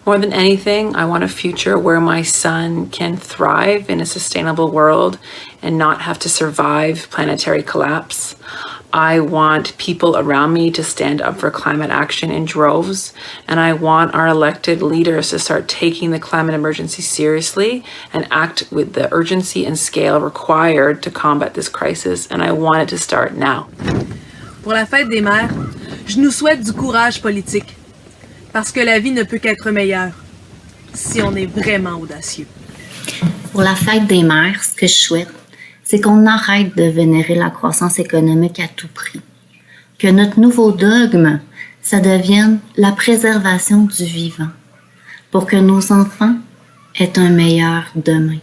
More than anything, I want a future where my son can thrive in a sustainable world and not have to survive planetary collapse. I want people around me to stand up for climate action in droves, and I want our elected leaders to start taking the climate emergency seriously and act with the urgency and scale required to combat this crisis, and I want it to start now. Pour la fête des mères, je nous souhaite du courage politique, parce que la vie ne peut qu'être meilleure si on est vraiment audacieux. Pour la fête des mères, ce que je souhaite, c'est qu'on arrête de vénérer la croissance économique à tout prix. Que notre nouveau dogme, ça devienne la préservation du vivant, pour que nos enfants aient un meilleur demain.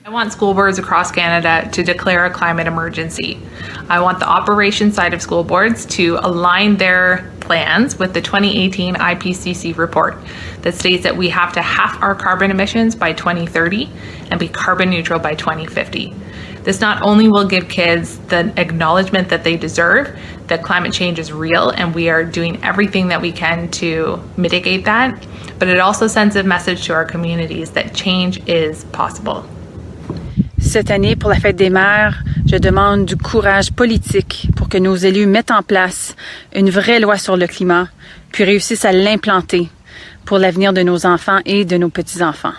I want school boards across Canada to declare a climate emergency. I want the operations side of school boards to align their plans with the 2018 IPCC report that states that we have to halve our carbon emissions by 2030 and be carbon neutral by 2050. This not only will give kids the acknowledgement that they deserve, that climate change is real and we are doing everything that we can to mitigate that, but it also sends a message to our communities that change is possible. Cette année, pour la fête des mères, je demande du courage politique pour que nos élus mettent en place une vraie loi sur le climat, puis réussissent à l'implanter pour l'avenir de nos enfants et de nos petits-enfants.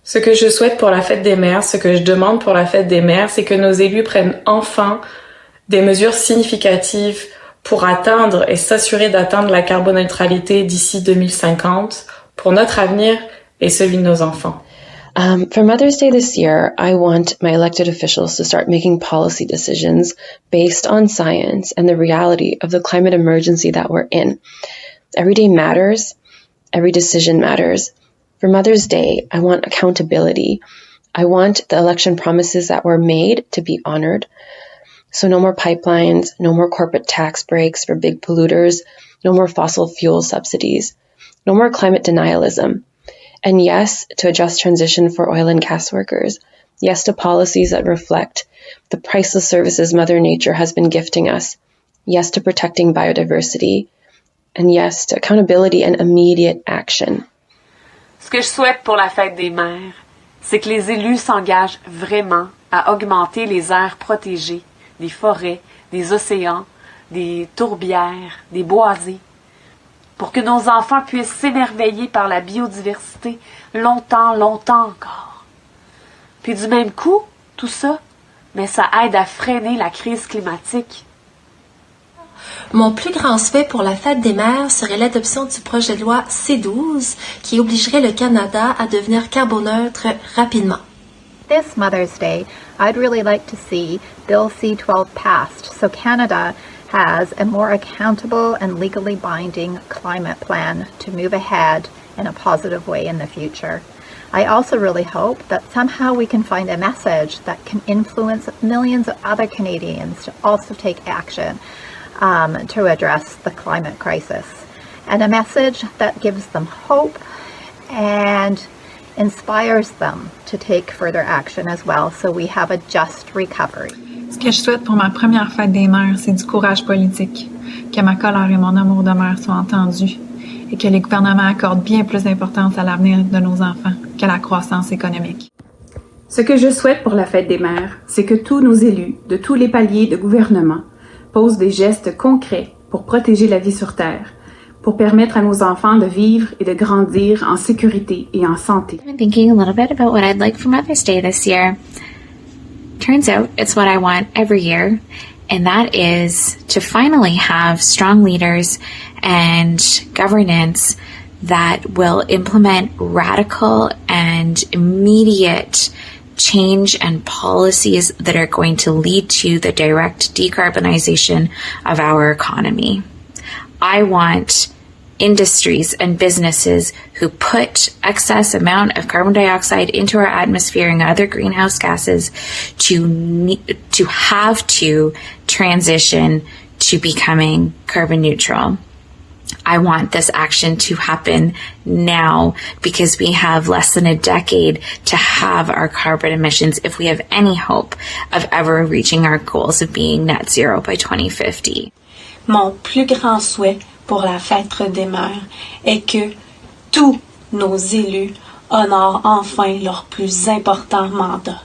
Ce que je souhaite pour la fête des mères, ce que je demande pour la fête des mères, c'est que nos élus prennent enfin des mesures significatives pour atteindre et s'assurer d'atteindre la carboneutralité d'ici 2050 pour notre avenir et celui de nos enfants. For Mother's Day this year, I want my elected officials to start making policy decisions based on science and the reality of the climate emergency that we're in. Every day matters. Every decision matters. For Mother's Day, I want accountability. I want the election promises that were made to be honored. So no more pipelines, no more corporate tax breaks for big polluters, no more fossil fuel subsidies, no more climate denialism. And yes, to a just transition for oil and gas workers. Yes, to policies that reflect the priceless services Mother Nature has been gifting us. Yes, to protecting biodiversity. And yes, to accountability and immediate action. Ce que je souhaite pour la fête des mères, c'est que les élus s'engagent vraiment à augmenter les aires protégées, des forêts, des océans, des tourbières, des boisés, pour que nos enfants puissent s'émerveiller par la biodiversité longtemps, longtemps encore. Puis du même coup, tout ça, mais ça aide à freiner la crise climatique. Mon plus grand souhait pour la fête des mères serait l'adoption du projet de loi C12 qui obligerait le Canada à devenir carboneutre rapidement. This Mother's Day, I'd really like to see Bill C-12 passed so Canada has a more accountable and legally binding climate plan to move ahead in a positive way in the future. I also really hope that somehow we can find a message that can influence millions of other Canadians to also take action to address the climate crisis, and a message that gives them hope and inspires them to take further action as well, so we have a just recovery. Ce que je souhaite pour ma première fête des mères, c'est du courage politique, que ma colère et mon amour de mère soient entendus et que les gouvernements accordent bien plus d'importance à l'avenir de nos enfants qu'à la croissance économique. Ce que je souhaite pour la fête des mères, c'est que tous nos élus, de tous les paliers de gouvernement, posent des gestes concrets pour protéger la vie sur Terre, pour permettre à nos enfants de vivre et de grandir en sécurité et en santé. I'm thinking a little bit about what I'd like for Mother's Day this year. Turns out it's what I want every year, and that is to finally have strong leaders and governance that will implement radical and immediate change and policies that are going to lead to the direct decarbonization of our economy. I want industries and businesses who put excess amount of carbon dioxide into our atmosphere and other greenhouse gases to have to transition to becoming carbon neutral. I want this action to happen now because we have less than a decade to have our carbon emissions if we have any hope of ever reaching our goals of being net zero by 2050. Mon plus grand souhait pour la fête des mères est que tous nos élus honorent enfin leur plus important mandat,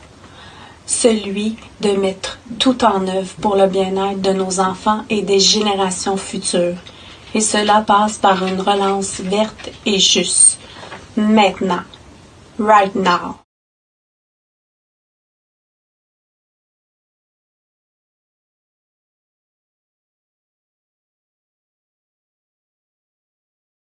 celui de mettre tout en œuvre pour le bien-être de nos enfants et des générations futures. Et cela passe par une relance verte et juste. Maintenant. Right now.